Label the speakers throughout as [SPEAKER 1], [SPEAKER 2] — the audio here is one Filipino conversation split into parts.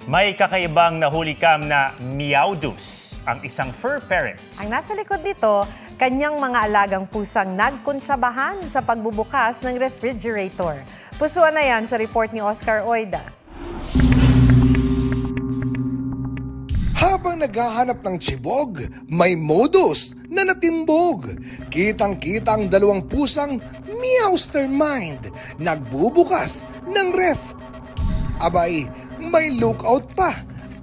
[SPEAKER 1] May kakaibang nahulikam na Meowdus, ang isang fur parent.
[SPEAKER 2] Ang nasa likod nito, kanyang mga alagang pusang nagkuntsabahan sa pagbubukas ng refrigerator. Pusuan na yan sa report ni Oscar Oida.
[SPEAKER 3] Habang naghahanap ng tsibog, may modus na natimbog. Kitang-kita ang dalawang pusang Meowstermind nagbubukas ng ref. Abay, may lookout pa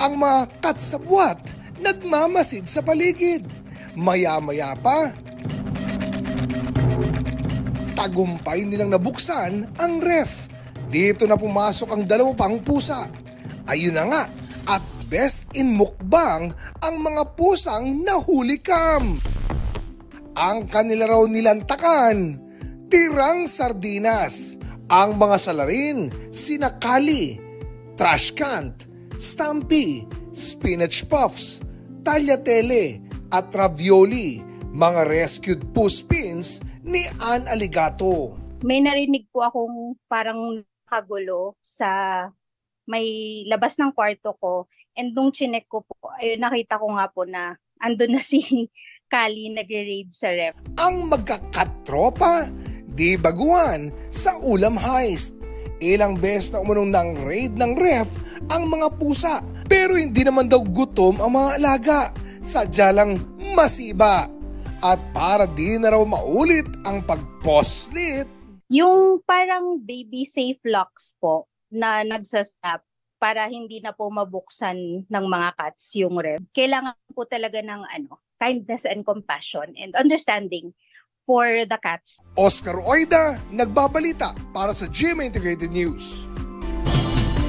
[SPEAKER 3] ang mga katsabwat nagmamasid sa paligid. Maya-maya pa, tagumpay nilang nabuksan ang ref. Dito na pumasok ang dalawa pang pusa. Ayun na nga, at best in mukbang ang mga pusang nahulikam. Ang kanila raw nilantakan, tirang sardinas. Ang mga salarin, sinakali, trash can, Stampy, spinach puffs, tagliatelle at ravioli, mga rescued puspins ni Ann Aligato.
[SPEAKER 4] May narinig po akong parang kagulo sa may labas ng kwarto ko. And nung chinek ko po, nakita ko nga po na andun na si Kali nagre-raid sa ref.
[SPEAKER 3] Ang magkakatropa, di baguhan sa ulam heist. Ilang beses na umunong ng raid ng ref ang mga pusa. Pero hindi naman daw gutom ang mga alaga. Sadya lang masiba. At para di na raw maulit ang pagposlit,
[SPEAKER 4] yung parang baby safe locks po na nagsasnap para hindi na po mabuksan ng mga cats yung ref. Kailangan po talaga ng kindness and compassion and understanding for the cats.
[SPEAKER 3] Oscar Oida, nagbabalita para sa GMA Integrated News.